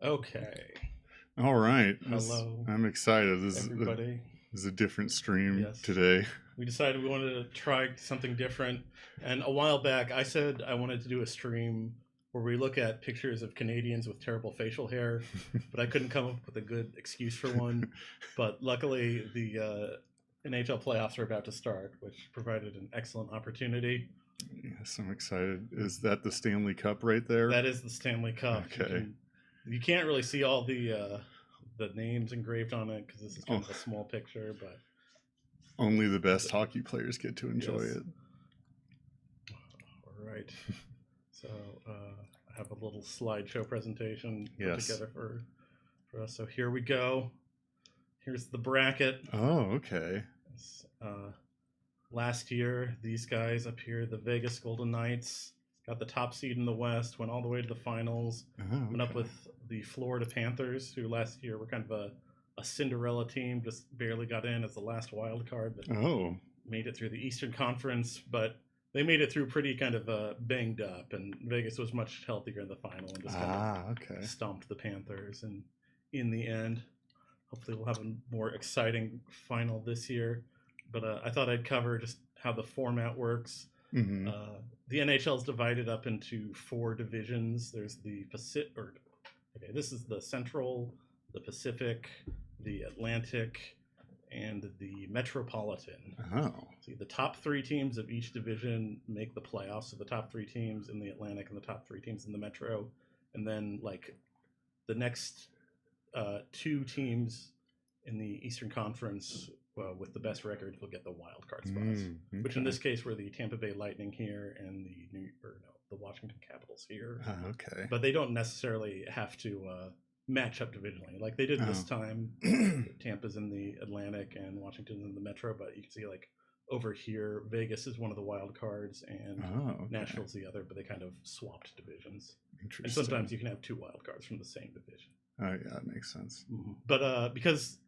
Okay. All right. Hello, I'm excited. everybody. This is a different stream Yes. today. We decided we wanted to try something different. And a while back, I said I wanted to do a stream where we look at pictures of Canadians with terrible facial hair, but I couldn't come up with a good excuse for one. But luckily, the NHL playoffs are about to start, which provided an excellent opportunity. Yes, I'm excited. Is that the Stanley Cup right there? That is the Stanley Cup. Okay. You can't really see all the names engraved on it because this is kind of a small picture, but only the best hockey players get to enjoy it. All right. So I have a little slideshow presentation put together for us. So here we go. Here's the bracket. Oh, okay. Last year, these guys up here, the Vegas Golden Knights, got the top seed in the West, went all the way to the finals, went up with the Florida Panthers, who last year were kind of a Cinderella team, just barely got in as the last wild card, but made it through the Eastern Conference, but they made it through pretty kind of banged up, and Vegas was much healthier in the final and just kind of stomped the Panthers. And in the end, hopefully we'll have a more exciting final this year. But I thought I'd cover just how the format works. Mm-hmm. The NHL is divided up into 4 divisions. There's the Pacific, this is the Central, the Pacific, the Atlantic, and the Metropolitan. Oh. See, the top 3 teams of each division make the playoffs. So the top 3 teams in the Atlantic and the top 3 teams in the Metro. And then, like, the next 2 teams in the Eastern Conference with the best record will get the wild card spots, which in this case were the Tampa Bay Lightning here and the Washington Capitals here. Okay. But they don't necessarily have to match up divisionally like they did this time. Tampa's in the Atlantic and Washington's in the Metro, but you can see like over here, Vegas is one of the wild cards and Nashville's the other, but they kind of swapped divisions. Interesting. And sometimes you can have 2 wild cards from the same division. Oh yeah, that makes sense. But because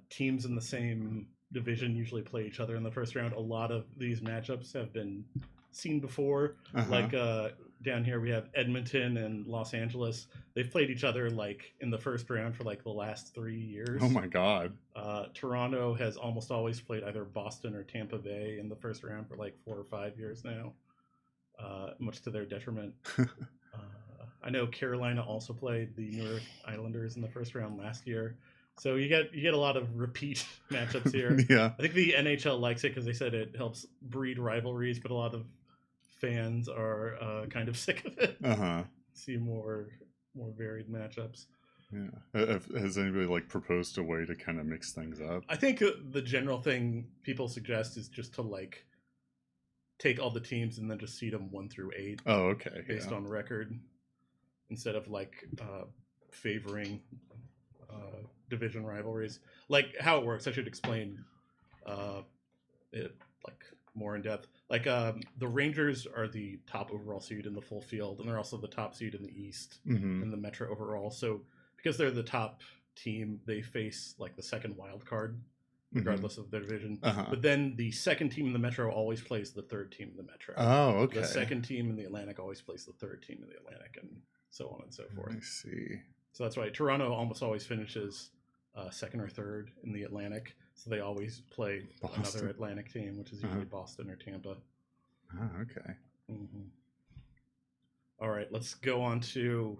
teams in the same division usually play each other in the first round, a lot of these matchups have been seen before. Like down here we have Edmonton and Los Angeles. They've played each other like in the first round for like the last 3 years. Oh my god. Toronto has almost always played either Boston or Tampa Bay in the first round for like 4 or 5 years now, much to their detriment. I know Carolina also played the New York Islanders in the first round last year. So you get a lot of repeat matchups here. Yeah. I think the NHL likes it because they said it helps breed rivalries, but a lot of fans are kind of sick of it. See more varied matchups. Yeah. Has anybody like proposed a way to kind of mix things up? I think the general thing people suggest is just to like take all the teams and then just seed them 1 through 8. Oh, okay. Based on record, instead of like favoring division rivalries. Like how it works, I should explain it like more in depth. Like the Rangers are the top overall seed in the full field, and they're also the top seed in the East in the Metro overall. So because they're the top team, they face like the second wild card regardless of their division. But then the second team in the Metro always plays the third team in the Metro. Oh, okay. The second team in the Atlantic always plays the third team in the Atlantic, and so on and so forth. I see. So that's why Toronto almost always finishes second or third in the Atlantic. So they always play another Atlantic team, which is usually Boston or Tampa. Oh, okay. All right, let's go on to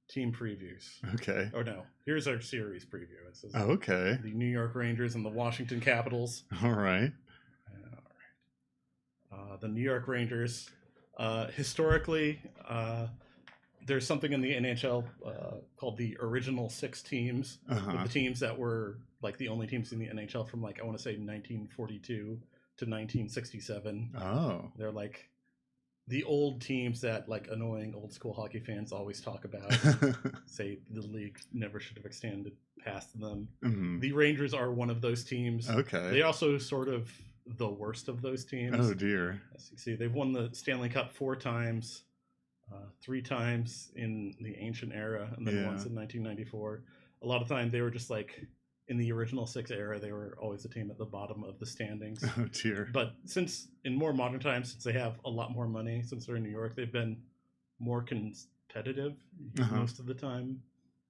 team previews. Okay. Oh no, here's our series preview. It says okay. The New York Rangers and the Washington Capitals. All right. The New York Rangers. Historically, there's something in the NHL called the original 6 teams. The teams that were like the only teams in the NHL from like I want to say 1942 to 1967. Oh. They're like the old teams that like annoying old school hockey fans always talk about. Say the league never should have extended past them. The Rangers are one of those teams. Okay. They also sort of the worst of those teams. Oh dear. As you see, they've won the Stanley Cup 4 times. 3 times in the ancient era, and then once in 1994. A lot of time they were just like in the original 6 era, they were always the team at the bottom of the standings. Oh dear. But since in more modern times, since they have a lot more money, since they're in New York, they've been more competitive most of the time.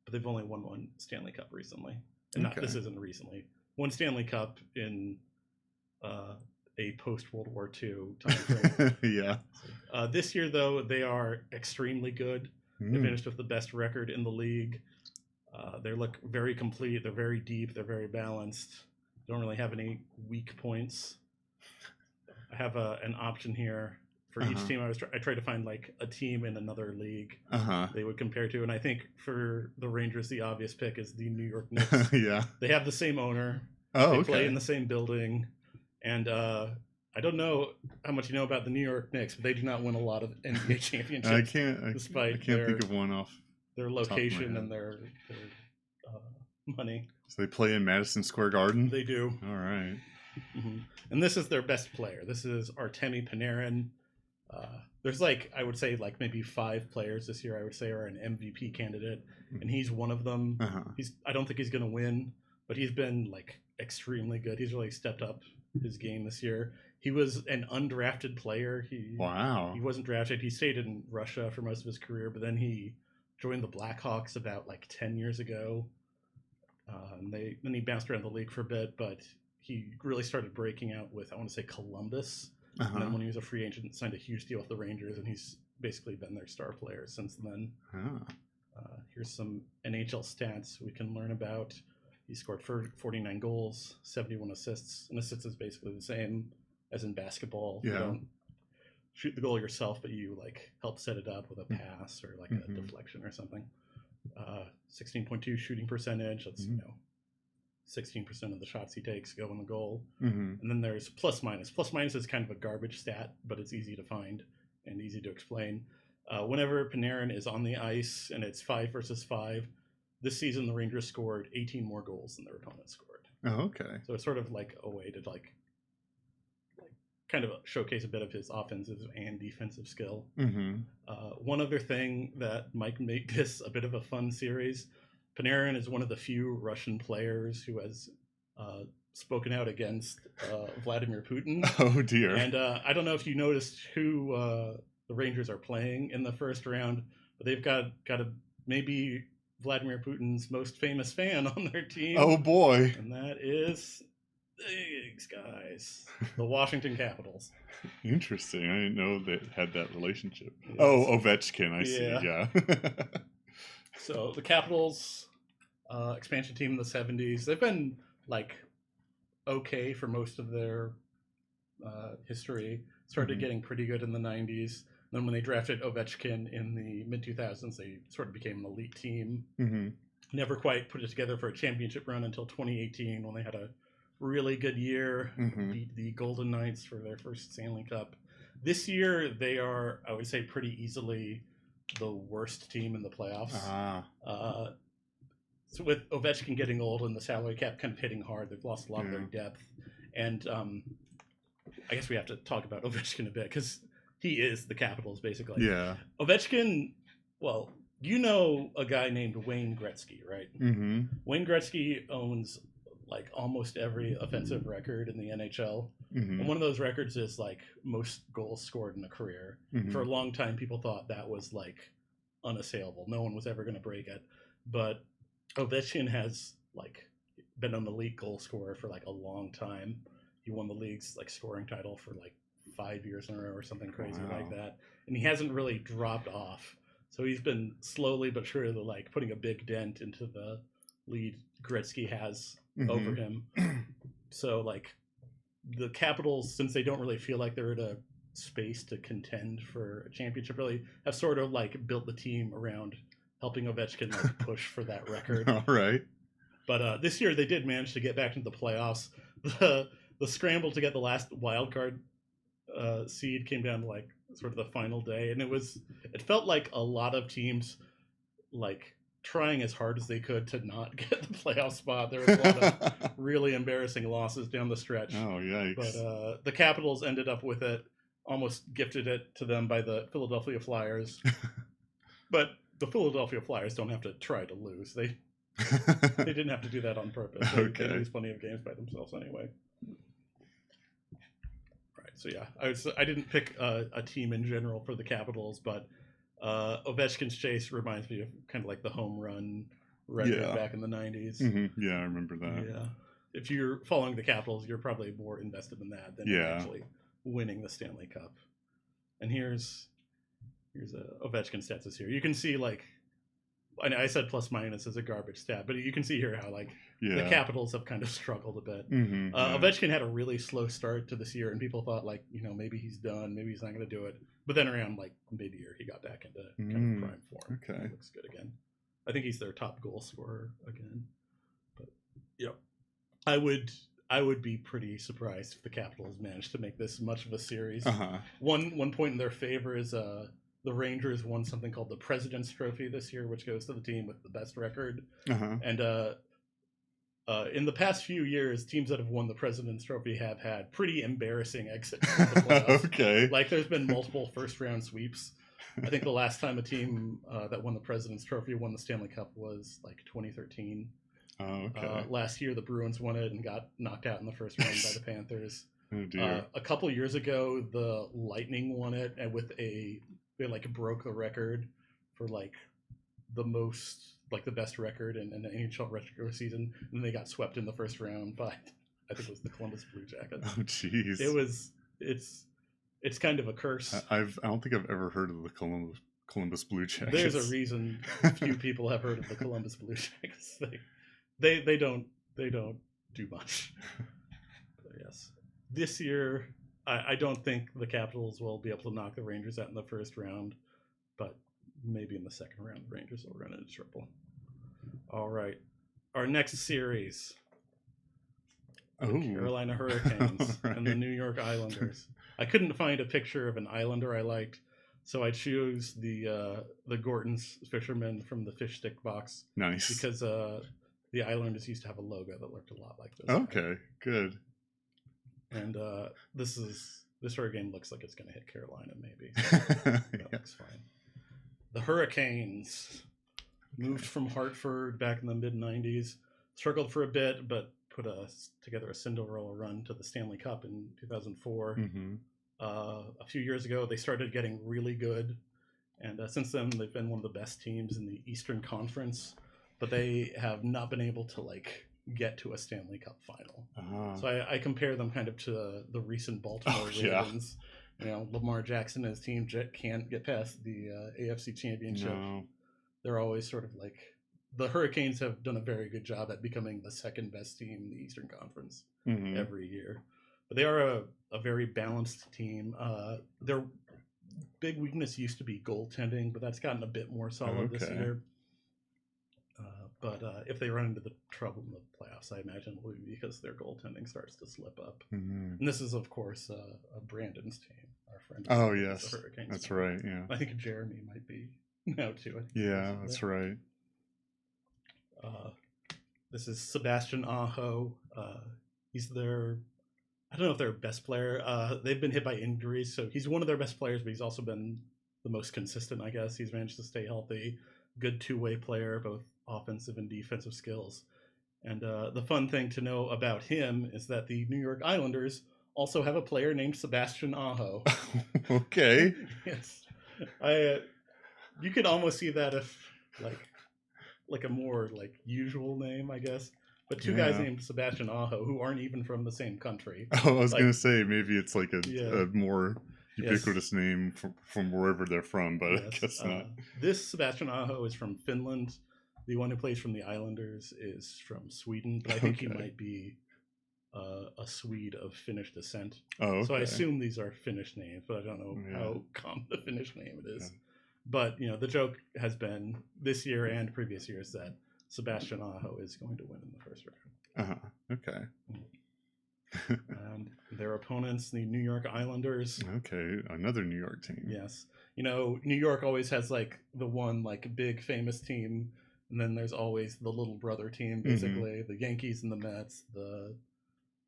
but they've only won one Stanley Cup recently. And this isn't recently. One Stanley Cup in a post-World War II time frame. Yeah. This year, though, they are extremely good. They finished with the best record in the league. They look very complete. They're very deep. They're very balanced. Don't really have any weak points. I have an option here for each team. I tried to find like a team in another league they would compare to, and I think for the Rangers, the obvious pick is the New York Knicks. Yeah. They have the same owner. They play in the same building, and I don't know how much you know about the New York Knicks, but they do not win a lot of NBA championships. I can't think of one off their location and their money. So they play in Madison Square Garden? They do. All right. And this is their best player. This is Artemi Panarin. There's like, I would say like maybe 5 players this year I would say are an MVP candidate, and he's one of them. I don't think he's going to win, but he's been like extremely good. He's really stepped up his game this year. He was an undrafted player. He wasn't drafted. He stayed in Russia for most of his career, but then he joined the Blackhawks about like 10 years ago. And then he bounced around the league for a bit, but he really started breaking out with, I want to say, Columbus. And then when he was a free agent, signed a huge deal with the Rangers, and he's basically been their star player since then. Here's some NHL stats we can learn about. He scored 49 goals, 71 assists. And assists is basically the same as in basketball. Yeah. You don't shoot the goal yourself, but you like help set it up with a pass or like a deflection or something. 16.2 shooting percentage. That's 16% of the shots he takes go in the goal. And then there's plus minus. Plus minus is kind of a garbage stat, but it's easy to find and easy to explain. Whenever Panarin is on the ice and it's 5 versus 5, this season the Rangers scored 18 more goals than their opponent scored. Oh, okay. So it's sort of like a way to like kind of showcase a bit of his offensive and defensive skill. One other thing that might make this a bit of a fun series, Panarin is one of the few Russian players who has spoken out against Vladimir Putin. Oh, dear. And I don't know if you noticed who the Rangers are playing in the first round, but they've got maybe Vladimir Putin's most famous fan on their team. Oh, boy. And that is... Thanks, guys. The Washington Capitals. Interesting. I didn't know they had that relationship. Yes. Oh, Ovechkin. I see. Yeah. So the Capitals, expansion team in the 70s, they've been like okay for most of their history. Started getting pretty good in the 90s. Then when they drafted Ovechkin in the mid-2000s, they sort of became an elite team. Never quite put it together for a championship run until 2018 when they had a really good year, beat the Golden Knights for their first Stanley Cup. This year, they are, I would say, pretty easily the worst team in the playoffs. So with Ovechkin getting old and the salary cap kind of hitting hard, they've lost a lot of their depth. And I guess we have to talk about Ovechkin a bit because he is the Capitals, basically. Yeah. Ovechkin, well, you know a guy named Wayne Gretzky, right? Wayne Gretzky owns like almost every offensive record in the NHL. And one of those records is like most goals scored in a career. For a long time, people thought that was like unassailable. No one was ever going to break it. But Ovechkin has like been an elite goal scorer for like a long time. He won the league's like scoring title for like 5 years in a row or something crazy like that. And he hasn't really dropped off. So he's been slowly but surely like putting a big dent into the lead Gretzky has over him. So like the Capitals, since they don't really feel like they're at a space to contend for a championship, really have sort of like built the team around helping Ovechkin like push for that record. All right. But this year they did manage to get back into the playoffs. The scramble to get the last wild card seed came down to like sort of the final day, and it felt like a lot of teams like trying as hard as they could to not get the playoff spot. There was a lot of really embarrassing losses down the stretch. Oh, yikes. But the Capitals ended up with it, almost gifted it to them by the Philadelphia Flyers. But the Philadelphia Flyers don't have to try to lose. They didn't have to do that on purpose. They lose plenty of games by themselves anyway. Right. So yeah, I didn't pick a team in general for the Capitals, but Ovechkin's chase reminds me of kind of like the home run record back in the 90s. Yeah, I remember that. Yeah. If you're following the Capitals, you're probably more invested in that than in actually winning the Stanley Cup. And here's Ovechkin stats this year. You can see, like, I said plus minus is a garbage stat, but you can see here how, like, the Capitals have kind of struggled a bit. Ovechkin had a really slow start to this year, and people thought, like, maybe he's done, maybe he's not going to do it. But then around, like, mid-year, he got back into kind of prime form. Okay. He looks good again. I think he's their top goal scorer again. But, I would be pretty surprised if the Capitals managed to make this much of a series. One point in their favor is the Rangers won something called the President's Trophy this year, which goes to the team with the best record. And in the past few years, teams that have won the President's Trophy have had pretty embarrassing exits from the playoffs. Okay. Like, there's been multiple first-round sweeps. I think the last time a team that won the President's Trophy won the Stanley Cup was, like, 2013. Oh, okay. Last year, the Bruins won it and got knocked out in the first round by the Panthers. Oh, dear. A couple years ago, the Lightning won it, and they like broke the record for like the most, like the best record in an NHL regular season, and they got swept in the first round by, I think it was the Columbus Blue Jackets. Oh, jeez. It's kind of a curse. I don't think I've ever heard of the Columbus Blue Jackets. There's a reason few people have heard of the Columbus Blue Jackets. They don't do much. But yes, this year I don't think the Capitals will be able to knock the Rangers out in the first round, but maybe in the second round the Rangers will run into trouble. All right, our next series: the Carolina Hurricanes and the New York Islanders. I couldn't find a picture of an Islander I liked, so I chose the Gorton's fisherman from the fish stick box. Nice, because the Islanders used to have a logo that looked a lot like this. Okay, good. And this Hurricane looks like it's going to hit Carolina, maybe. So that looks fine. The Hurricanes moved from Hartford back in the mid-90s, struggled for a bit, but put together a Cinderella run to the Stanley Cup in 2004. A few years ago, they started getting really good, and since then, they've been one of the best teams in the Eastern Conference, but they have not been able to, like, get to a Stanley Cup final. So I compare them kind of to the recent Baltimore Ravens. Lamar Jackson and his team can't get past the AFC Championship. No. They're always sort of like, the Hurricanes have done a very good job at becoming the second best team in the Eastern Conference every year. But they are a very balanced team. Their big weakness used to be goaltending, but that's gotten a bit more solid this year. But if they run into the trouble in the playoffs, I imagine it will be because their goaltending starts to slip up. And this is, of course, Brandon's team, our friend. Oh, yes. That's team. Right, yeah. I think Jeremy might be now, too. Yeah, that's right. This is Sebastian Aho. He's their, I don't know if they're best player. They've been hit by injuries, so he's one of their best players, but he's also been the most consistent, I guess. He's managed to stay healthy. Good two-way player, both offensive and defensive skills. And the fun thing to know about him is that the New York Islanders also have a player named Sebastian Aho. Okay. Yes. You could almost see that if like a more like usual name, I guess. But two guys named Sebastian Aho who aren't even from the same country. Oh, I was going to say maybe it's like a more ubiquitous name from wherever they're from, but I guess not. This Sebastian Aho is from Finland. The one who plays from the Islanders is from Sweden, but I think he might be a Swede of Finnish descent. Oh, okay. So I assume these are Finnish names, but I don't know how common the Finnish name it is. Yeah. But, the joke has been this year and previous years that Sebastian Aho is going to win in the first round. Okay. Their opponents, the New York Islanders. Okay, another New York team. Yes. New York always has like the one like big famous team, and then there's always the little brother team, basically. The Yankees and the Mets, the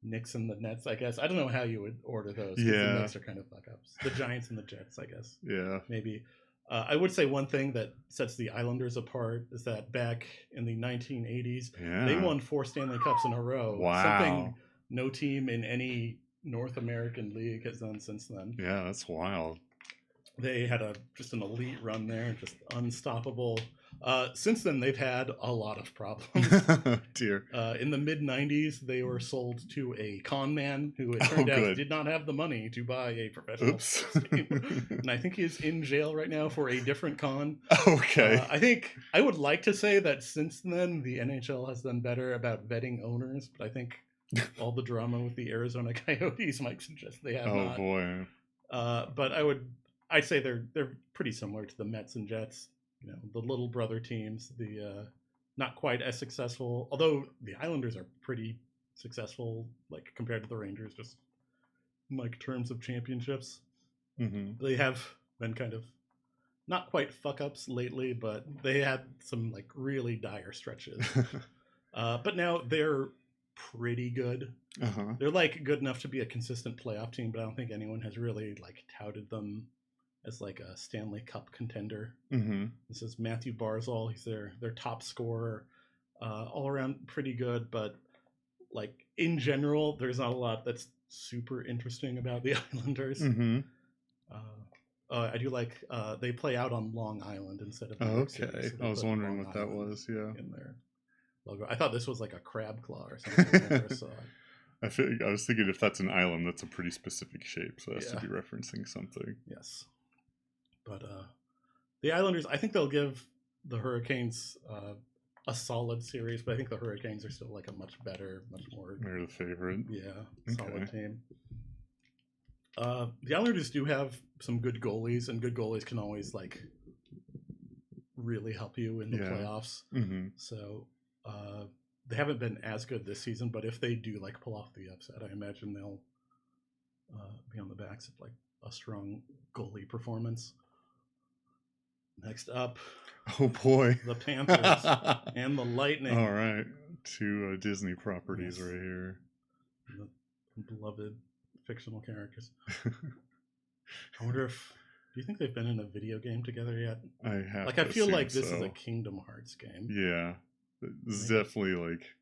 Knicks and the Nets, I guess. I don't know how you would order those. The Mets are kind of fuck-ups. The Giants and the Jets, I guess. Yeah. Maybe. I would say one thing that sets the Islanders apart is that back in the 1980s, they won 4 Stanley Cups in a row. Wow. Something no team in any North American league has done since then. Yeah, that's wild. They had just an elite run there, just unstoppable. Since then, they've had a lot of problems. Oh, dear. In the mid-90s, they were sold to a con man who, it turned out, did not have the money to buy a professional team. And I think he's in jail right now for a different con. Okay. I would like to say that since then, the NHL has done better about vetting owners, but I think all the drama with the Arizona Coyotes might suggest they have not. Oh, boy. But I'd say they're pretty similar to the Mets and Jets. You know, the little brother teams, the not quite as successful, although the Islanders are pretty successful, like compared to the Rangers, just like terms of championships. Mm-hmm. They have been kind of not quite fuck ups lately, but they had some like really dire stretches. But now they're pretty good. Uh-huh. They're like good enough to be a consistent playoff team, but I don't think anyone has really like touted them as like a Stanley Cup contender. Mm-hmm. This is Matthew Barzal. He's their top scorer. All around pretty good, but like in general, there's not a lot that's super interesting about the Islanders. Mm-hmm. I do like they play out on Long Island instead of New York City, so I was wondering what that was. Yeah, in their logo. I thought this was like a crab claw or something. I never saw it. I was thinking if that's an island, that's a pretty specific shape, so it has to be referencing something. Yes. But the Islanders, I think they'll give the Hurricanes a solid series, but I think the Hurricanes are still like a much better, much more... They're the favorite. Yeah, solid team. The Islanders do have some good goalies, and good goalies can always like really help you in the playoffs. Mm-hmm. So they haven't been as good this season, but if they do like pull off the upset, I imagine they'll be on the backs of like a strong goalie performance. Next up, oh boy, the Panthers and the Lightning. All right, two Disney properties right here. The beloved fictional characters. I wonder if, do you think they've been in a video game together yet? I have. Like, I feel like this is a Kingdom Hearts game. Yeah, this is definitely like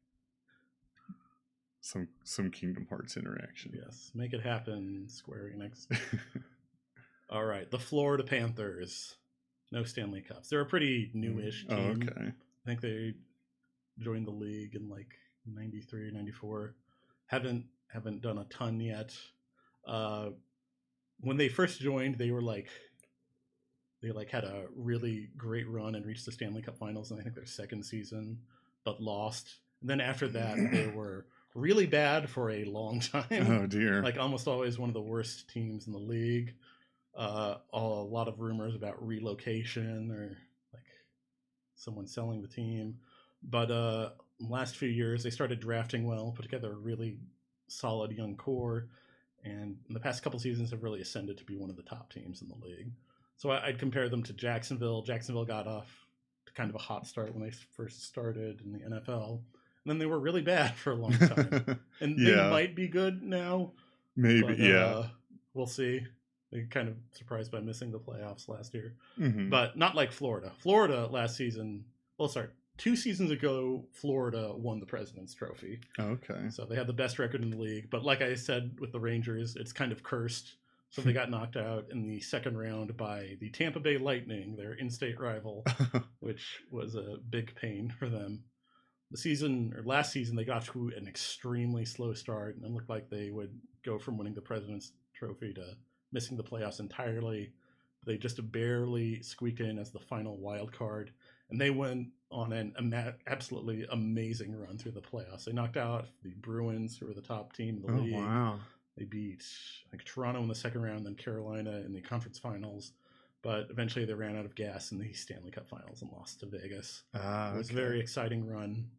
some Kingdom Hearts interaction. Yes, make it happen, Square Enix. All right, the Florida Panthers. No Stanley Cups. They're a pretty newish team. Oh, okay. I think they joined the league in like 93, 94. Haven't done a ton yet. When they first joined, they had a really great run and reached the Stanley Cup Finals in I think their second season, but lost. And then after that, they were really bad for a long time. Oh dear. Like almost always one of the worst teams in the league. A lot of rumors about relocation or like someone selling the team. But last few years, they started drafting well, put together a really solid young core, and in the past couple seasons have really ascended to be one of the top teams in the league. So I'd compare them to Jacksonville. Jacksonville got off to kind of a hot start when they first started in the NFL. And then they were really bad for a long time. And they might be good now. Maybe, but, we'll see. They kind of surprised by missing the playoffs last year. Mm-hmm. But not like Florida. Florida last season, 2 seasons ago, Florida won the President's Trophy. Okay. So they had the best record in the league. But like I said with the Rangers, it's kind of cursed. So they got knocked out in the second round by the Tampa Bay Lightning, their in-state rival, which was a big pain for them. Last season, they got to an extremely slow start, and it looked like they would go from winning the President's Trophy to missing the playoffs entirely. They just barely squeaked in as the final wild card, and they went on an absolutely amazing run through the playoffs. They knocked out the Bruins, who were the top team in the league. Wow. They beat Toronto in the second round, then Carolina in the conference finals. But eventually they ran out of gas in the Stanley Cup finals and lost to Vegas. It was a very exciting run.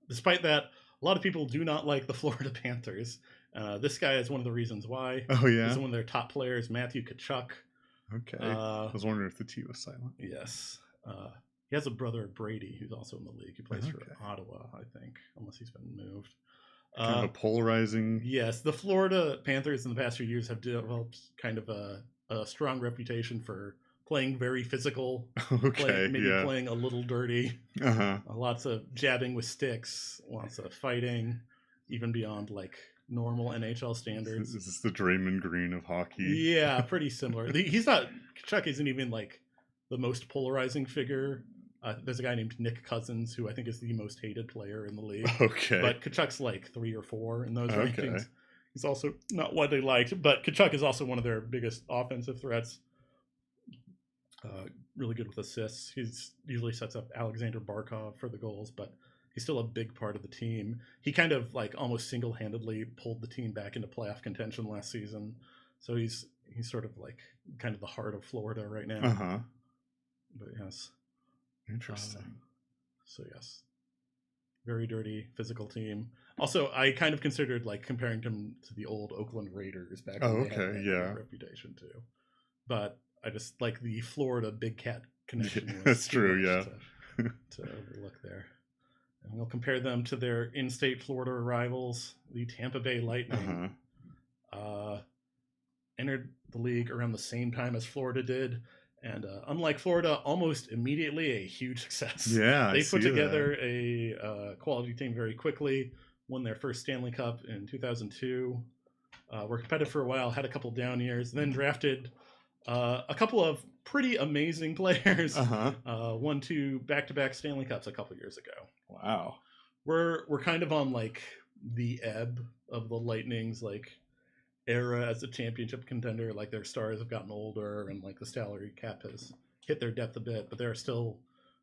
Despite that, a lot of people do not like the Florida Panthers. This guy is one of the reasons why. Oh, yeah? He's one of their top players, Matthew Tkachuk. Okay. I was wondering if the T was silent. Yes. He has a brother, Brady, who's also in the league. He plays for Ottawa, I think, unless he's been moved. Kind of a polarizing... Yes, the Florida Panthers in the past few years have developed kind of a strong reputation for playing very physical, playing a little dirty, lots of jabbing with sticks, lots of fighting, even beyond like normal NHL standards. Is this the Draymond Green of hockey? Yeah, pretty similar. Chuck isn't even like the most polarizing figure. There's a guy named Nick Cousins who I think is the most hated player in the league. Okay. But Tkachuk's like 3 or 4 in those rankings. He's also not widely liked, but Tkachuk is also one of their biggest offensive threats. Really good with assists. He's usually sets up Alexander Barkov for the goals, but he's still a big part of the team. He kind of like almost single-handedly pulled the team back into playoff contention last season. So he's sort of like kind of the heart of Florida right now. Uh-huh. But yes. Interesting. So yes. Very dirty physical team. Also, I kind of considered like comparing them to the old Oakland Raiders back when they had that reputation too. But I just like the Florida Big Cat connection. That's true, yeah. To overlook there. And we'll compare them to their in-state Florida rivals, the Tampa Bay Lightning. Entered the league around the same time as Florida did. And unlike Florida, almost immediately a huge success. Yeah, they put together a quality team very quickly, won their first Stanley Cup in 2002, were competitive for a while, had a couple down years, then drafted a couple of pretty amazing players. Won 2 back-to-back Stanley Cups a couple years ago. Wow. We're kind of on like the ebb of the Lightning's like era as a championship contender. Like their stars have gotten older and like the salary cap has hit their depth a bit, but they're still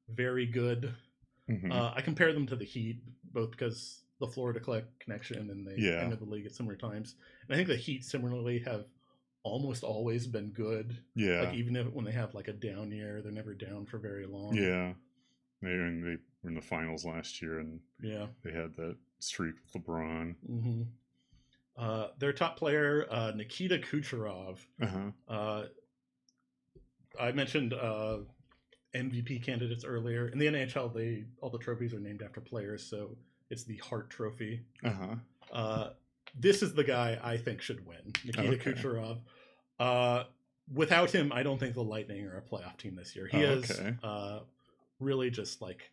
very good. I compare them to the Heat, both because the Florida connection and they entered the league at similar times. And I think the Heat similarly have almost always been good. Yeah. Like even when they have like a down year, they're never down for very long. Yeah. They were in the finals last year and they had that streak with LeBron. Their top player, Nikita Kucherov. I mentioned MVP candidates earlier. In the NHL, all the trophies are named after players, so it's the Hart Trophy. This is the guy I think should win, Nikita Kucherov. Without him, I don't think the Lightning are a playoff team this year. He is really just like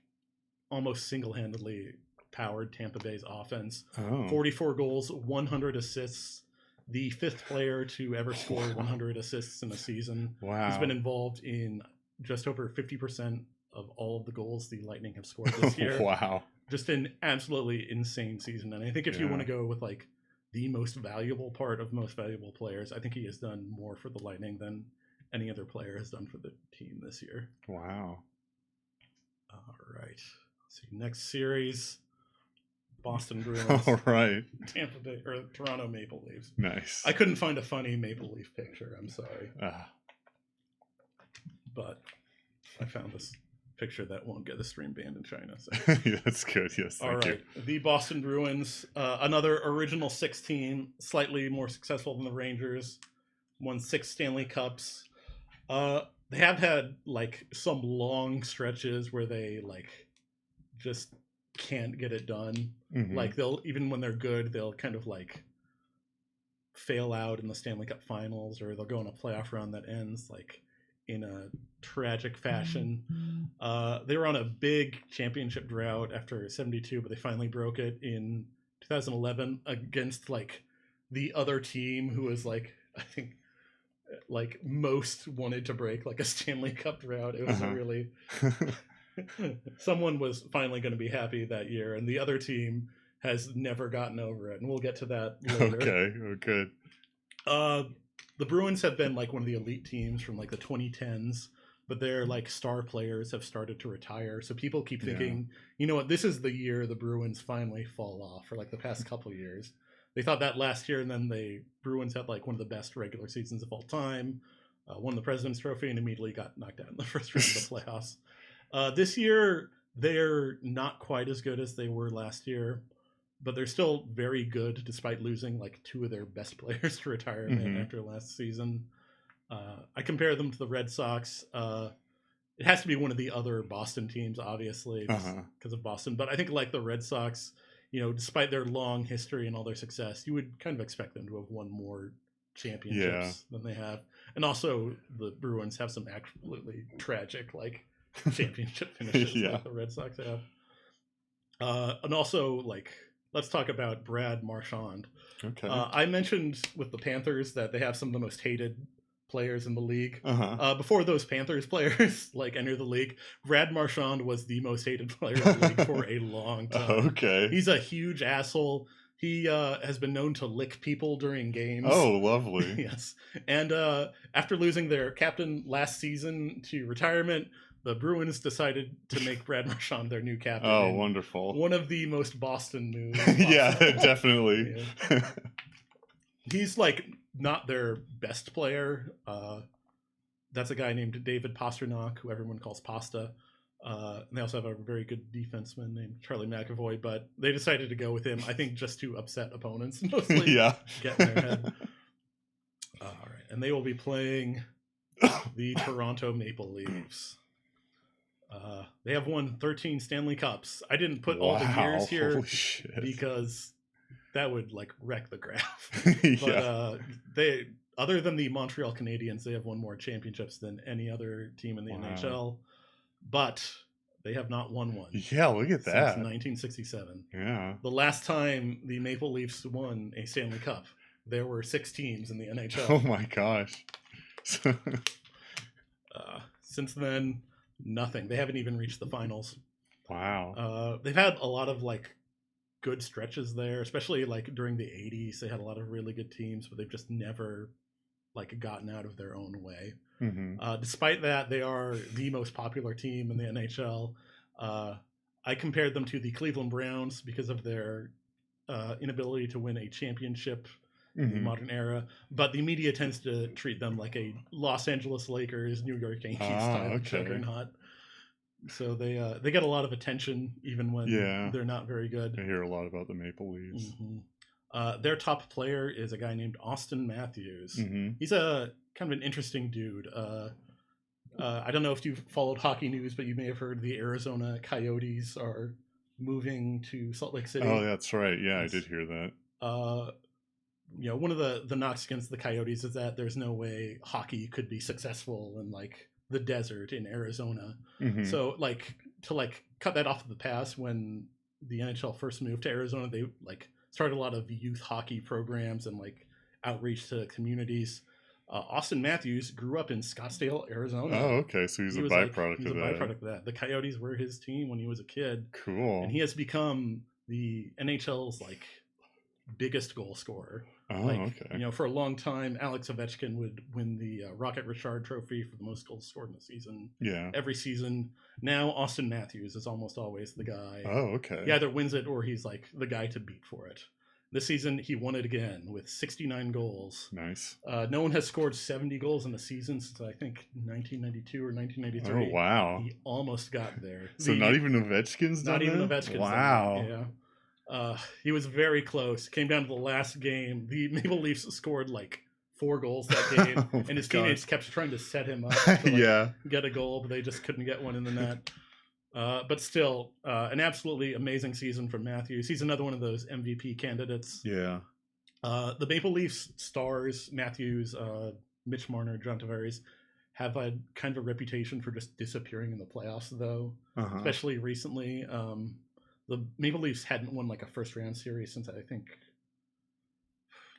almost single-handedly powered Tampa Bay's offense. 44 goals, 100 assists. The 5th player to ever score 100 assists in a season. Wow. He's been involved in just over 50% of all of the goals the Lightning have scored this year. Wow. Just an absolutely insane season. And I think if you want to go with like the most valuable part of most valuable players, I think he has done more for the Lightning than any other player has done for the team this year. Wow. All right. See, next series, Boston Bruins. All right. Tampa Bay or Toronto Maple Leafs. Nice. I couldn't find a funny Maple Leaf picture. I'm sorry. But I found this picture that won't get the stream banned in China. So. Yeah, that's good. Yes. Thank you. The Boston Bruins, another original 6 team, slightly more successful than the Rangers, won 6 Stanley Cups. They have had like some long stretches where they like just can't get it done. Like they'll, even when they're good, they'll kind of like fail out in the Stanley Cup finals, or they'll go on a playoff run that ends like in a tragic fashion. They were on a big championship drought after 72, but they finally broke it in 2011 against like the other team who was like, I think like most wanted to break like a Stanley Cup drought. It was a really someone was finally going to be happy that year, and the other team has never gotten over it, and we'll get to that later. Okay. The Bruins have been like one of the elite teams from like the 2010s, but their like star players have started to retire. So people keep thinking, you know what, this is the year the Bruins finally fall off for like the past couple years. They thought that last year, and then the Bruins had like one of the best regular seasons of all time, won the President's Trophy, and immediately got knocked out in the first round of the playoffs. This year, they're not quite as good as they were last year, but they're still very good despite losing like 2 of their best players to retirement after last season. I compare them to the Red Sox. It has to be one of the other Boston teams, obviously, because of Boston. But I think like the Red Sox, you know, despite their long history and all their success, you would kind of expect them to have won more championships than they have. And also the Bruins have some absolutely tragic like championship finishes like the Red Sox have. And also like, let's talk about Brad Marchand. I mentioned with the Panthers that they have some of the most hated players in the league. Before those Panthers players like enter the league, Brad Marchand was the most hated player in the league for a long time. Okay. He's a huge asshole. He has been known to lick people during games. Oh, lovely. Yes. And after losing their captain last season to retirement, the Bruins decided to make Brad Marchand their new captain. Oh, wonderful. One of the most Boston moves. Yeah, definitely. Yeah. He's like not their best player. That's a guy named David Pastrnak, who everyone calls Pasta. And they also have a very good defenseman named Charlie McAvoy, but they decided to go with him, I think, just to upset opponents, mostly. Yeah. Get in their head. All right. And they will be playing the Toronto Maple Leafs. They have won 13 Stanley Cups. I didn't put all the years here because that would like wreck the graph. But they, other than the Montreal Canadiens, they have won more championships than any other team in the NHL. But they have not won one. Yeah, look at that. Since 1967. Yeah. The last time the Maple Leafs won a Stanley Cup, there were 6 teams in the NHL. Oh my gosh. Since then, nothing. They haven't even reached the finals. Wow. They've had a lot of like good stretches there, especially like during the 80s. They had a lot of really good teams, but they've just never like gotten out of their own way. Despite that, they are the most popular team in the NHL. I compared them to the Cleveland Browns because of their inability to win a championship in the modern era, but the media tends to treat them like a Los Angeles Lakers, New York Yankees style juggernaut. So they get a lot of attention even when they're not very good. I hear a lot about the Maple Leafs. Their top player is a guy named Austin Matthews. He's a kind of an interesting dude. I don't know if you've followed hockey news, but you may have heard the Arizona Coyotes are moving to Salt Lake City. Oh, that's right. Yeah, I did hear that. You know, one of the knocks against the Coyotes is that there's no way hockey could be successful in like the desert in Arizona. So like to like cut that off of the past, when the NHL first moved to Arizona, they like started a lot of youth hockey programs and like outreach to communities. Austin Matthews grew up in Scottsdale, Arizona. Oh, okay. So he's a byproduct of that. Byproduct of that. The Coyotes were his team when he was a kid. Cool. And he has become the NHL's like biggest goal scorer. Oh, like, okay. You know, for a long time, Alex Ovechkin would win the Rocket Richard Trophy for the most goals scored in the season. Yeah. Every season. Now, Austin Matthews is almost always the guy. Oh, okay. He either wins it or he's like the guy to beat for it. This season, he won it again with 69 goals. Nice. No one has scored 70 goals in a season since, I think, 1992 or 1993. Oh, wow. He almost got there. So not even Ovechkin's done Not even that? Ovechkin's Wow. done that, yeah. He was very close. Came down to the last game. The Maple Leafs scored like 4 goals that game, and his teammates kept trying to set him up to get a goal, but they just couldn't get one in the net. But still, an absolutely amazing season from Matthews. He's another one of those MVP candidates. Yeah. The Maple Leafs stars, Matthews, Mitch Marner, John Tavares, have had kind of a reputation for just disappearing in the playoffs, though, especially recently. The Maple Leafs hadn't won like a first round series since I think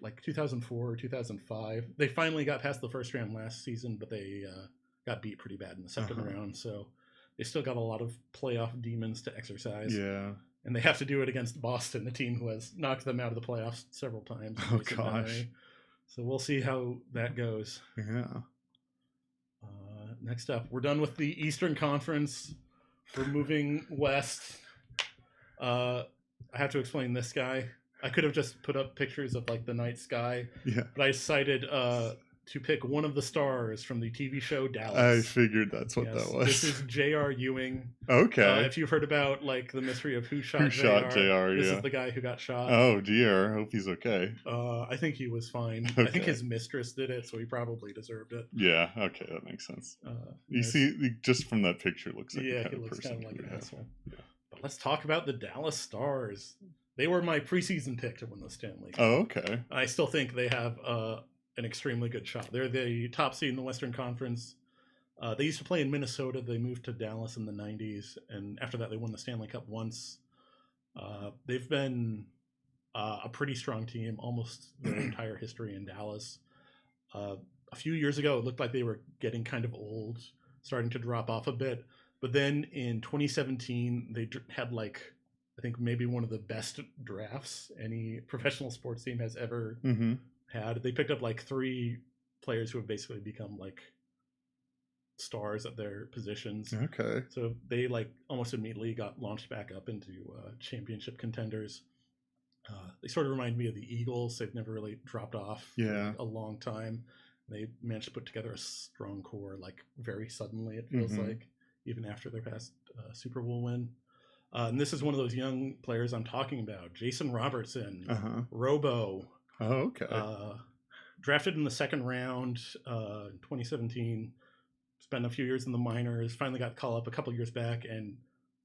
like 2004 or 2005. They finally got past the first round last season, but they got beat pretty bad in the second round. So they still got a lot of playoff demons to exercise. Yeah. And they have to do it against Boston, the team who has knocked them out of the playoffs several times. Oh, gosh. So we'll see how that goes. Yeah. Next up, we're done with the Eastern Conference. We're moving west. I have to explain this guy. I could have just put up pictures of like the night sky. Yeah. But I decided to pick one of the stars from the TV show Dallas. I figured that's what that was. This is J.R. Ewing. Okay. If you've heard about like the mystery of who shot JR, this is the guy who got shot. Oh dear, hope he's okay. I think he was fine. Okay. I think his mistress did it, so he probably deserved it. Yeah, okay, that makes sense. You see, just from that picture, looks like he looks kind of like an asshole. Yeah. But let's talk about the Dallas Stars. They were my preseason pick to win the Stanley Cup. Oh, okay. I still think they have an extremely good shot. They're the top seed in the Western Conference. They used to play in Minnesota. They moved to Dallas in the 90s, and after that, they won the Stanley Cup once. They've been a pretty strong team almost their entire history in Dallas. a few years ago, it looked like they were getting kind of old, starting to drop off a bit. But then in 2017, they had like, I think maybe one of the best drafts any professional sports team has ever had. They picked up like 3 players who have basically become like stars at their positions. Okay. So they like almost immediately got launched back up into championship contenders. They sort of remind me of the Eagles. They've never really dropped off for like a long time. They managed to put together a strong core like very suddenly, it feels like, even after their past Super Bowl win. And this is one of those young players I'm talking about. Jason Robertson, Robo. Oh, okay. Drafted in the second round in 2017. Spent a few years in the minors. Finally got called up a couple years back, and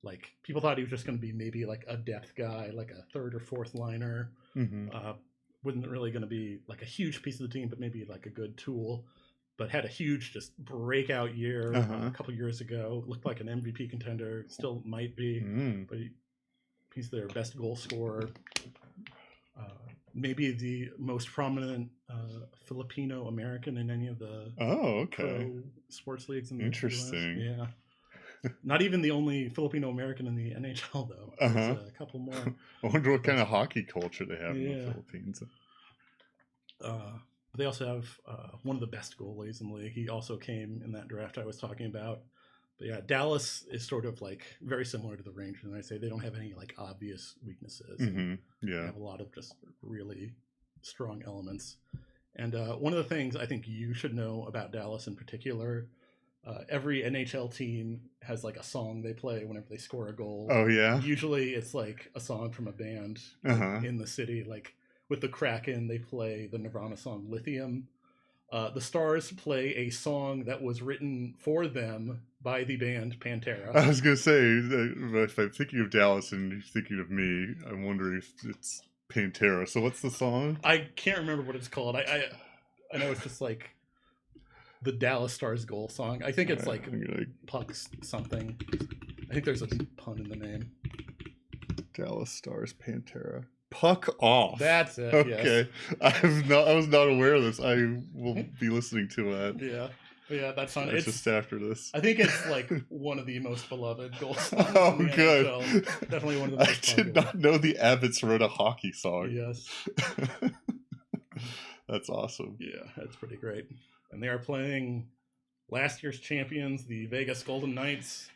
like people thought he was just going to be maybe like a depth guy, like a third or fourth liner. Wasn't really going to be like a huge piece of the team, but maybe like a good tool. But had a huge just breakout year a couple years ago. Looked like an MVP contender. Still might be, but he's their best goal scorer. Maybe the most prominent Filipino American in any of the pro sports leagues in the Interesting. US. Yeah. Not even the only Filipino American in the NHL, though. There's a couple more. I wonder what kind of hockey culture they have in the Philippines. They also have one of the best goalies in the league. He also came in that draft I was talking about. But yeah, Dallas is sort of like very similar to the Rangers, and I say they don't have any like obvious weaknesses. They have a lot of just really strong elements. And one of the things I think you should know about Dallas in particular, every NHL team has like a song they play whenever they score a goal. Oh yeah. Usually it's like a song from a band like, in the city. Like with the Kraken, they play the Nirvana song "Lithium." The Stars play a song that was written for them by the band Pantera. I was going to say, if I'm thinking of Dallas and you're thinking of me, I'm wondering if it's Pantera. So what's the song? I can't remember what it's called. I know it's just like the Dallas Stars goal song. I think it's like Pucks something. I think there's a pun in the name. Dallas Stars Pantera. Puck Off. That's it. Okay. Yes. I was not aware of this. I will be listening to that. Yeah, that song. It's just after this. I think it's like one of the most beloved goal songs. Oh, good. NHL. Definitely one of the most I did not know the Abbots wrote a hockey song. Yes. That's awesome. Yeah, that's pretty great. And they are playing last year's champions, the Vegas Golden Knights.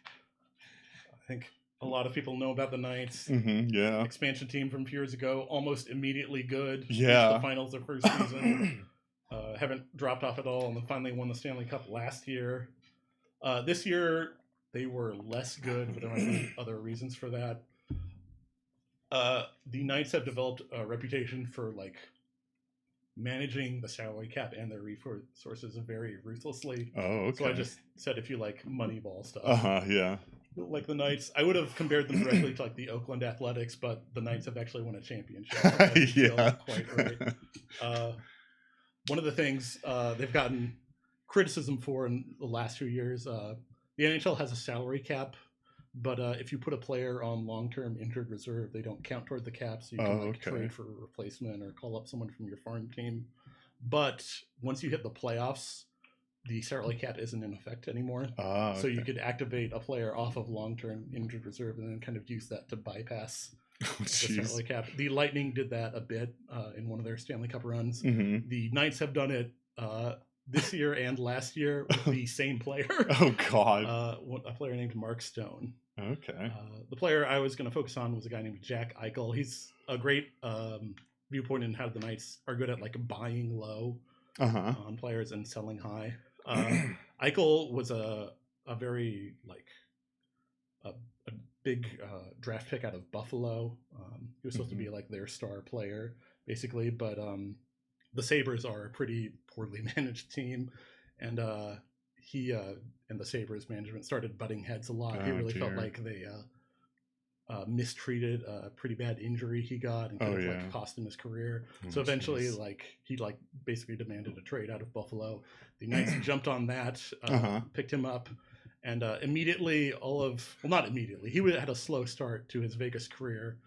I think a lot of people know about the Knights. Yeah. Expansion team from a few years ago, almost immediately good. Yeah. The finals their first season. Haven't dropped off at all, and then finally won the Stanley Cup last year. This year, they were less good, but there might be other reasons for that. The Knights have developed a reputation for like managing the salary cap and their resources very ruthlessly. Oh, okay. So I just said if you like Moneyball stuff. Yeah. Like the Knights, I would have compared them directly to like the Oakland Athletics, but the Knights have actually won a championship. Yeah. Quite right. One of the things they've gotten criticism for in the last few years, the NHL has a salary cap, but if you put a player on long-term injured reserve, they don't count toward the cap, so you can trade for a replacement or call up someone from your farm team. But once you hit the playoffs, the salary cap isn't in effect anymore. So you could activate a player off of long-term injured reserve and then kind of use that to bypass the Stanley Cup. The Lightning did that a bit in one of their Stanley Cup runs. The Knights have done it this year and last year with the same player. Oh, God. A player named Mark Stone. Okay. The player I was going to focus on was a guy named Jack Eichel. He's a great viewpoint in how the Knights are good at like buying low on players and selling high. Eichel was a very like a big draft pick out of Buffalo. He was supposed to be like their star player basically, but the Sabres are a pretty poorly managed team, and he and the Sabres management started butting heads a lot. He really felt like they mistreated a pretty bad injury he got and kind of like cost him his career. So eventually like he like basically demanded a trade out of Buffalo. The Knights jumped on that, picked him up, and immediately not immediately, he had a slow start to his Vegas career,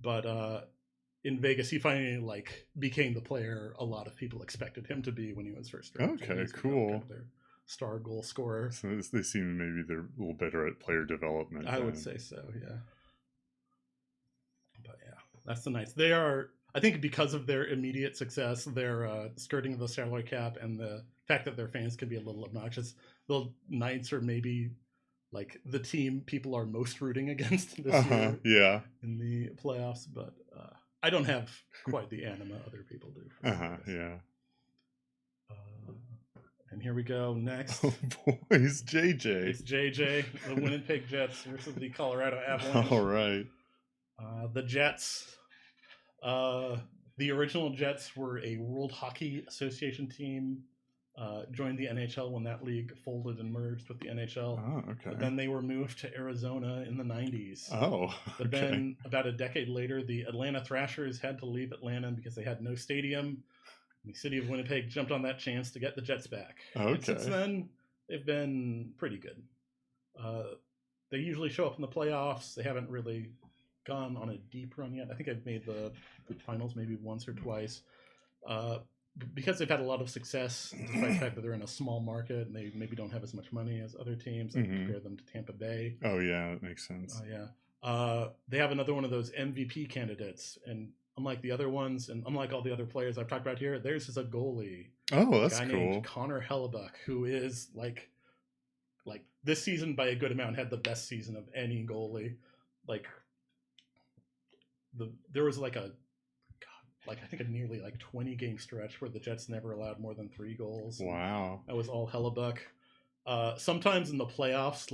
but in Vegas, he finally like became the player a lot of people expected him to be when he was first drafted. Okay, cool. Kind of their star goal scorer. So they seem maybe they're a little better at player development. I would say so, yeah. But yeah, that's the Knights. They are, I think, because of their immediate success, they're skirting the salary cap, and the fact that their fans can be a little obnoxious. The Knights are maybe like the team people are most rooting against this year, yeah, in the playoffs. But I don't have quite the anima other people do. Yeah. And here we go next. Oh boys, JJ. It's JJ, the Winnipeg Jets versus the Colorado Avalanche. All right. The Jets. The original Jets were a World Hockey Association team. Joined the NHL when that league folded and merged with the NHL. Oh, okay. But then they were moved to Arizona in the 90s. Oh, okay. But then about a decade later, the Atlanta Thrashers had to leave Atlanta because they had no stadium. The city of Winnipeg jumped on that chance to get the Jets back. Okay. And since then, they've been pretty good. They usually show up in the playoffs. They haven't really gone on a deep run yet. I think I've made the finals maybe once or twice. Because they've had a lot of success, despite the fact that they're in a small market and they maybe don't have as much money as other teams, and compare them to Tampa Bay. Oh, yeah, that makes sense. They have another one of those MVP candidates, and unlike the other ones, and unlike all the other players I've talked about here, theirs is a goalie. Oh, that's cool. Named Connor Hellebuck, who is like this season by a good amount had the best season of any goalie. There was I think a nearly 20 game stretch where the Jets never allowed more than 3 goals. Wow. That was all Hellebuck. Sometimes in the playoffs,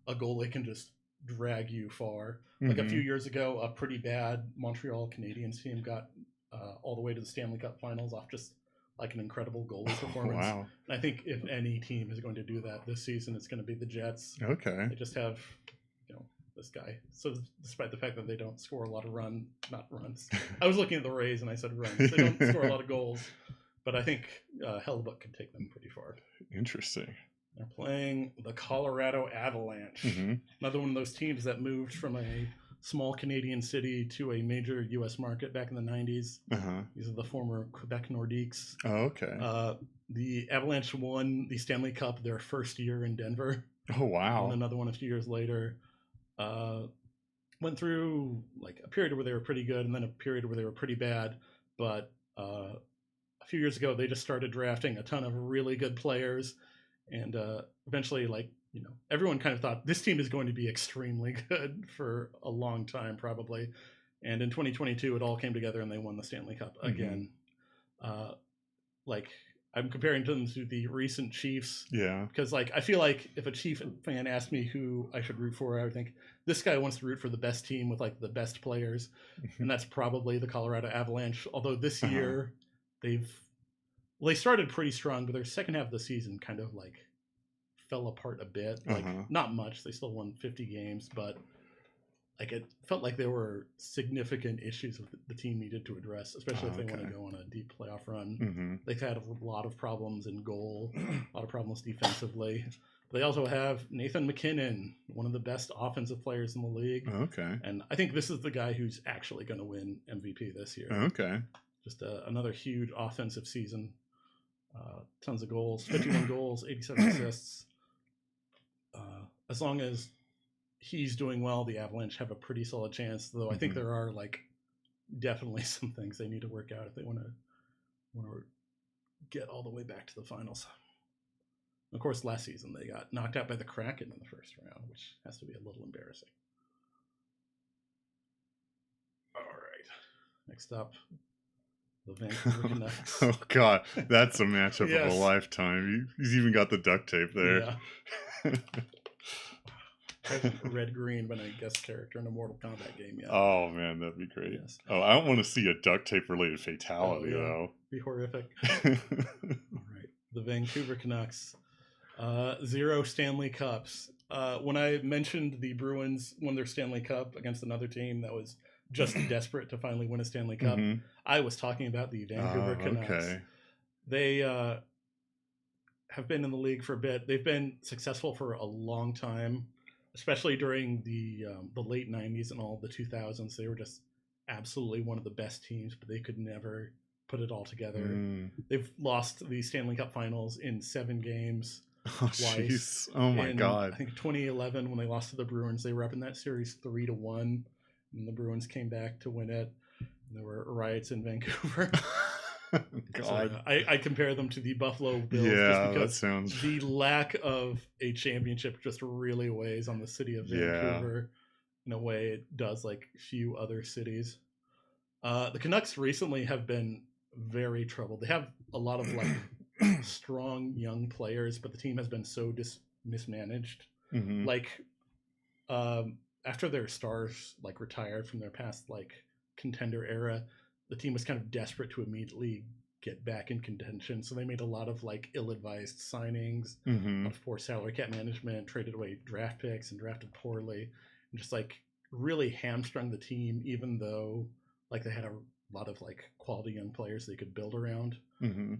a goalie can just drag you far. A few years ago, a pretty bad Montreal Canadiens team got all the way to the Stanley Cup Finals off just an incredible goalie performance. Wow. And I think if any team is going to do that this season, it's going to be the Jets. Okay. They just have, this guy. So despite the fact that they don't score a lot of not runs. I was looking at the Rays and I said runs. They don't score a lot of goals, but I think Hellebuck could take them pretty far. Interesting. They're playing the Colorado Avalanche. Another one of those teams that moved from a small Canadian city to a major U.S. market back in the 90s. These are the former Quebec Nordiques. Oh, okay. The Avalanche won the Stanley Cup their first year in Denver. Oh, wow. And another one a few years later. Went through a period where they were pretty good and then a period where they were pretty bad. But a few years ago, they just started drafting a ton of really good players. And eventually, everyone kind of thought this team is going to be extremely good for a long time, probably. And in 2022, it all came together and they won the Stanley Cup again. I'm comparing them to the recent Chiefs. Yeah. Because I feel like if a Chief fan asked me who I should root for, I would think this guy wants to root for the best team with the best players. And that's probably the Colorado Avalanche. Although this year they started pretty strong, but their second half of the season kind of fell apart a bit. Not much. They still won 50 games, but it felt like there were significant issues with the team needed to address, especially if they want to go on a deep playoff run. They've had a lot of problems in goal, a lot of problems defensively. They also have Nathan McKinnon, one of the best offensive players in the league. Okay. And I think this is the guy who's actually going to win MVP this year. Okay. Just another huge offensive season. Tons of goals, 51 goals, 87 assists. As long as he's doing well, the Avalanche have a pretty solid chance, though I think there are definitely some things they need to work out if they want to get all the way back to the finals. Of course, last season they got knocked out by the Kraken in the first round, which has to be a little embarrassing. All right. Next up, the Vancouver Canucks. Oh, God. That's a matchup of a lifetime. He's even got the duct tape there. Yeah. Red-green been a guest character in a Mortal Kombat game yet. Oh, man, that'd be great. Yes. Oh, I don't want to see a duct tape-related fatality, though. Be horrific. All right. The Vancouver Canucks. 0 Stanley Cups. When I mentioned the Bruins won their Stanley Cup against another team that was just desperate to finally win a Stanley Cup, I was talking about the Vancouver Canucks. Okay. They have been in the league for a bit. They've been successful for a long time, especially during the late 90s and all the 2000s. They were just absolutely one of the best teams, but they could never put it all together. They've lost the Stanley Cup Finals in 7 games twice. Jeez. Oh my God. I think 2011 when they lost to the Bruins, they were up in that series 3-1, and the Bruins came back to win it. And there were riots in Vancouver. God, so, I compare them to the Buffalo Bills just because the lack of a championship just really weighs on the city of Vancouver in a way it does like few other cities. The Canucks recently have been very troubled. They have a lot of like strong young players, but the team has been so mismanaged. Like after their stars like retired from their past like contender era, the team was kind of desperate to immediately get back in contention. So they made a lot of like ill-advised signings, a lot of poor salary cap management, traded away draft picks and drafted poorly, and just like really hamstrung the team, even though like they had a lot of like quality young players they could build around.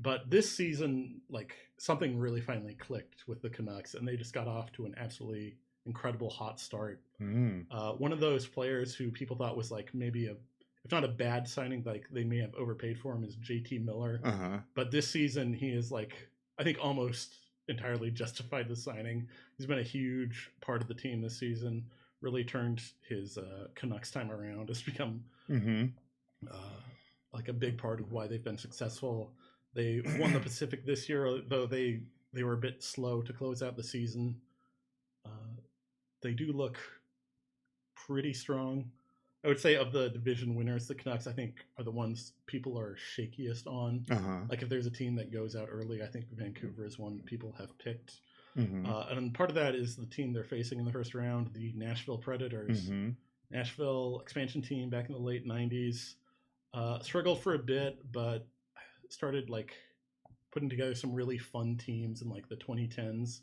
But this season, like something really finally clicked with the Canucks, and they just got off to an absolutely incredible hot start. One of those players who people thought was like maybe if not a bad signing, like they may have overpaid for him, is JT Miller. But this season, he is like, I think almost entirely justified the signing. He's been a huge part of the team this season, really turned his Canucks time around. It's become like a big part of why they've been successful. They won the Pacific this year, though they were a bit slow to close out the season. They do look pretty strong. I would say of the division winners, the Canucks, I think, are the ones people are shakiest on. Like if there's a team that goes out early, I think Vancouver is one people have picked. And part of that is the team they're facing in the first round, the Nashville Predators. Nashville expansion team back in the late 90s. Struggled for a bit, but started like putting together some really fun teams in like the 2010s.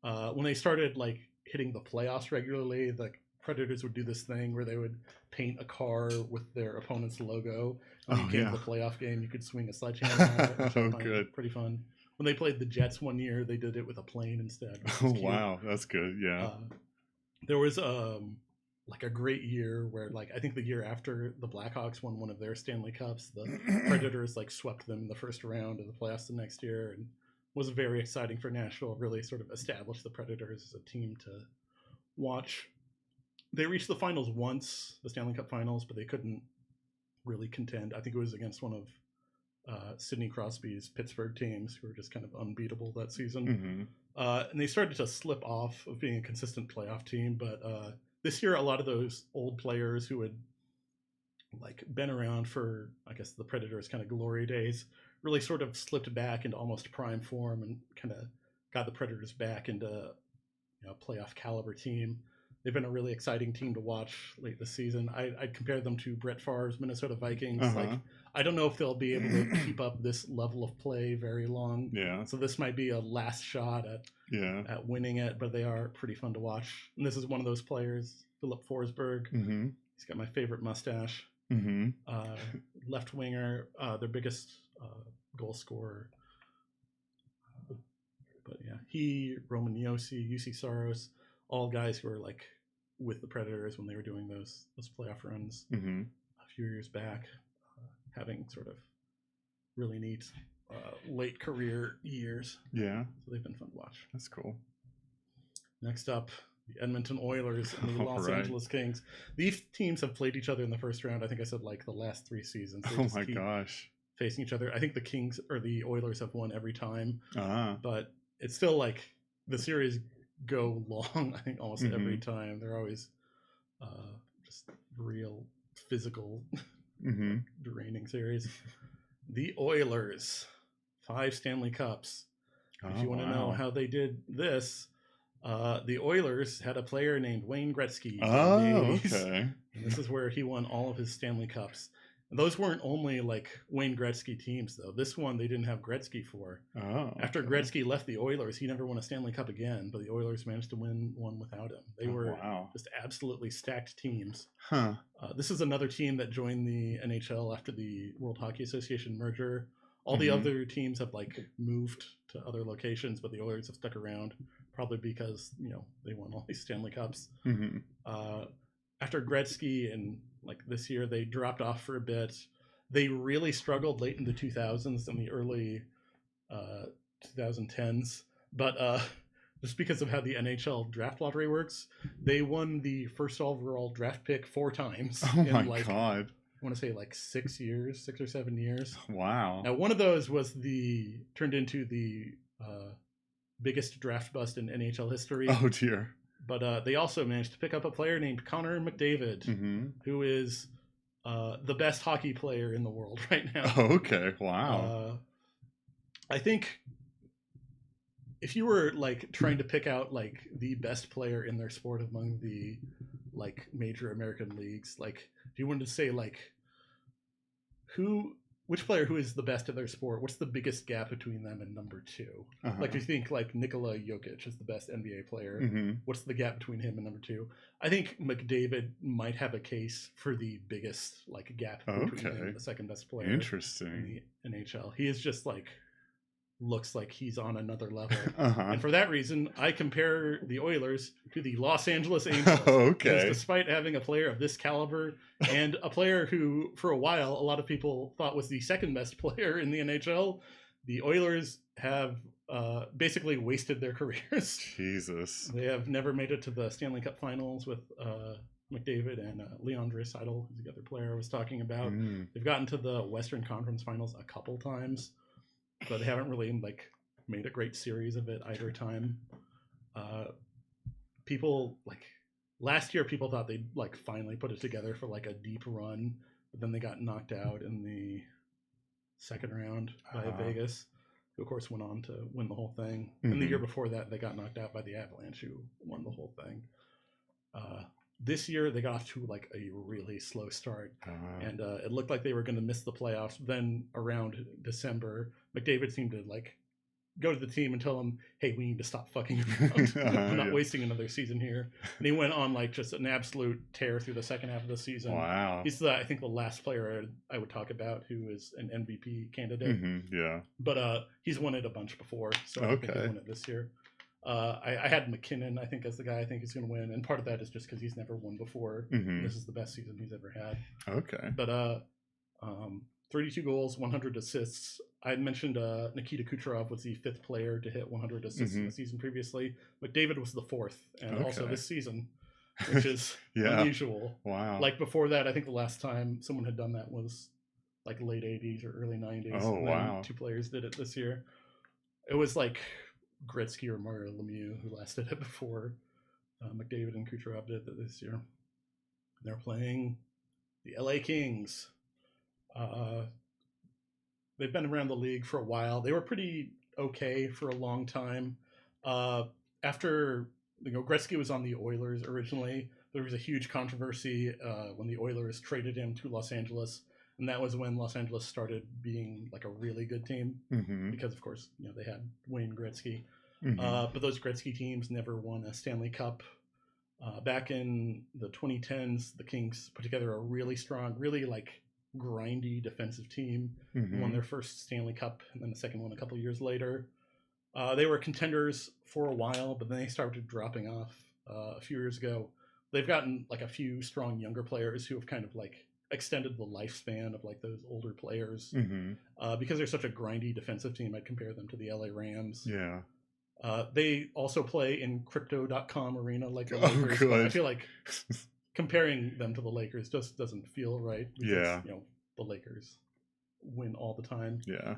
When they started like hitting the playoffs regularly, the Predators would do this thing where they would paint a car with their opponent's logo. When you came to the playoff game, you could swing a sledgehammer at it. Good. Pretty fun. When they played the Jets one year, they did it with a plane instead. Oh, wow. That's good. Yeah. There was like a great year where like I think the year after the Blackhawks won one of their Stanley Cups, the Predators like swept them in the first round of the playoffs the next year, and was very exciting for Nashville. Really sort of established the Predators as a team to watch. They reached the finals once, the Stanley Cup finals, but they couldn't really contend. I think it was against one of Sidney Crosby's Pittsburgh teams, who were just kind of unbeatable that season. And they started to slip off of being a consistent playoff team. But this year, a lot of those old players who had like been around for, I guess, the Predators' kind of glory days, really sort of slipped back into almost prime form and kind of got the Predators back into a playoff caliber team. They've been a really exciting team to watch late this season. I'd compare them to Brett Favre's Minnesota Vikings. Like, I don't know if they'll be able to keep up this level of play very long. So this might be a last shot at winning it, but they are pretty fun to watch. And this is one of those players, Philip Forsberg. He's got my favorite mustache. Left winger, their biggest goal scorer. But yeah, he, Roman Josi, UC Saros, all guys who were like with the Predators when they were doing those playoff runs a few years back, having sort of really neat late career years. So they've been fun to watch. That's cool. Next up, the Edmonton Oilers and the Los Angeles Kings. These teams have played each other in the first round. I think I said like the last 3 seasons. They gosh. Facing each other. I think the Kings or the Oilers have won every time. But it's still like the series go long, I think, almost every time. They're always just real physical, draining series. The Oilers, 5 Stanley Cups. If you want to know how they did this, the Oilers had a player named Wayne Gretzky. And this is where he won all of his Stanley Cups. And those weren't only like Wayne Gretzky teams, though. This one they didn't have Gretzky for. After Gretzky left the Oilers, he never won a Stanley Cup again, but the Oilers managed to win one without him. They were just absolutely stacked teams. This is another team that joined the NHL after the World Hockey Association merger. All the other teams have like moved to other locations, but the Oilers have stuck around, probably because they won all these Stanley Cups. After Gretzky and Like this year, they dropped off for a bit. They really struggled late in the 2000s and the early 2010s, but just because of how the NHL draft lottery works, they won the first overall draft pick 4 times. Oh my god! I want to say like 6 years, 6 or 7 years. Wow. Now one of those was turned into the biggest draft bust in NHL history. Oh dear. But they also managed to pick up a player named Connor McDavid, who is the best hockey player in the world right now. Oh, okay. Wow. I think if you were like trying to pick out like the best player in their sport among the like major American leagues, like if you wanted to say like which player who is the best at their sport, what's the biggest gap between them and number 2? Like if you think like Nikola Jokic is the best NBA player, what's the gap between him and number 2? I think McDavid might have a case for the biggest like gap between him and the second best player. Interesting. In the NHL. He is just like looks like he's on another level. And for that reason, I compare the Oilers to the Los Angeles Angels. Because despite having a player of this caliber and a player who, for a while, a lot of people thought was the second best player in the NHL, the Oilers have basically wasted their careers. Jesus. They have never made it to the Stanley Cup Finals with McDavid and Leon Draisaitl, who's the other player I was talking about. They've gotten to the Western Conference Finals a couple times, but they haven't really like made a great series of it either time. People like last year, people thought they'd like finally put it together for like a deep run, but then they got knocked out in the second round by Vegas, who of course went on to win the whole thing. And the year before that, they got knocked out by the Avalanche, who won the whole thing. This year, they got off to like a really slow start, and it looked like they were going to miss the playoffs. Then around December, McDavid seemed to like go to the team and tell them, "Hey, we need to stop fucking around. We're not wasting another season here." And he went on like just an absolute tear through the second half of the season. Wow. He's I think the last player I would talk about who is an MVP candidate. Yeah. But he's won it a bunch before, so I think he'll win it this year. I had McKinnon, I think, as the guy I think is going to win, and part of that is just because he's never won before. This is the best season he's ever had. Okay. But 32 goals, 100 assists. I had mentioned Nikita Kucherov was the 5th player to hit 100 assists in the season previously. McDavid was the 4th, and also this season, which is unusual. Wow. Like before that, I think the last time someone had done that was like late 80s or early 90s. Oh, wow. 2 players did it this year. It was like Gretzky or Mario Lemieux who last did it before McDavid and Kucherov did it this year. They're playing the LA Kings. They've been around the league for a while. They were pretty okay for a long time. After Gretzky was on the Oilers originally, there was a huge controversy when the Oilers traded him to Los Angeles. And that was when Los Angeles started being like a really good team because, of course, they had Wayne Gretzky. But those Gretzky teams never won a Stanley Cup. Back in the 2010s, the Kings put together a really strong, really like grindy defensive team. Won their first Stanley Cup and then the second one a couple years later. They were contenders for a while, but then they started dropping off a few years ago. They've gotten like a few strong younger players who have kind of like extended the lifespan of like those older players. Because they're such a grindy defensive team, I'd compare them to the LA Rams. Yeah. They also play in crypto.com arena like the Lakers. Good. I feel like comparing them to the Lakers just doesn't feel right. Because, the Lakers win all the time. Yeah.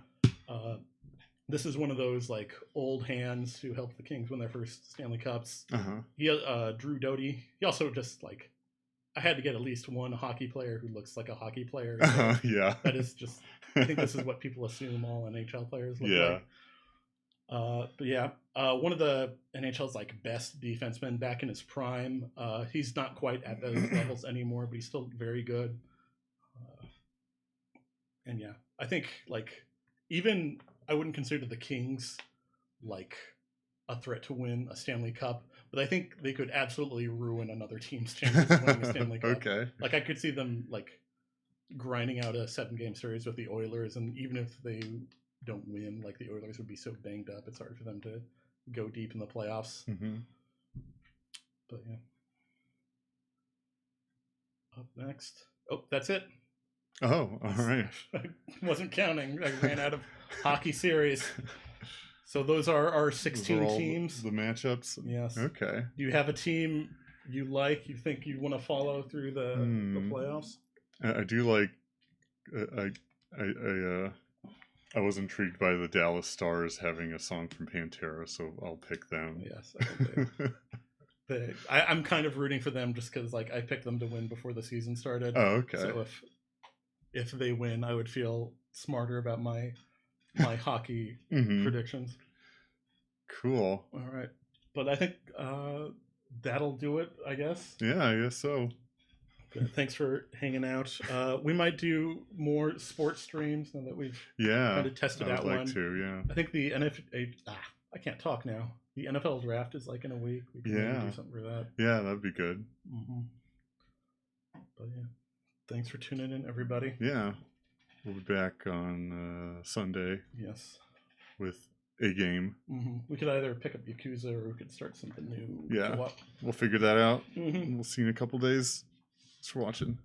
This is one of those like old hands who helped the Kings win their first Stanley Cups. He Drew Doughty. He also just like, I had to get at least one hockey player who looks like a hockey player. So yeah. That is just, I think this is what people assume all NHL players look like. But yeah, one of the NHL's like best defensemen back in his prime. He's not quite at those levels anymore, but he's still very good. And yeah, I think like even I wouldn't consider the Kings like a threat to win a Stanley Cup, but I think they could absolutely ruin another team's chances of winning a Stanley Cup. Like I could see them like grinding out a 7-game series with the Oilers, and even if they don't win, like the Oilers would be so banged up, it's hard for them to go deep in the playoffs. But yeah. Up next, Oh, that's it. Oh, all right. I wasn't counting. I ran out of hockey series. So those are our 16 teams. The matchups? Yes. Okay. Do you have a team you like, you think you want to follow through the playoffs? I do like... I was intrigued by the Dallas Stars having a song from Pantera, so I'll pick them. Yes, I think I'm kind of rooting for them just because I picked them to win before the season started. Oh, okay. So if they win, I would feel smarter about my hockey predictions. Cool. All right, but I think that'll do it, I guess. Yeah, I guess so. Good. Thanks for hanging out. We might do more sports streams now that we've kind of tested out one. I think the NFL. I can't talk now. The NFL draft is in a week. We can maybe do something for that. Yeah, that'd be good. But yeah, thanks for tuning in, everybody. Yeah, we'll be back on Sunday. Yes. With a game. We could either pick up Yakuza or we could start something new. Yeah, we'll figure that out. We'll see you in a couple days. Thanks for watching.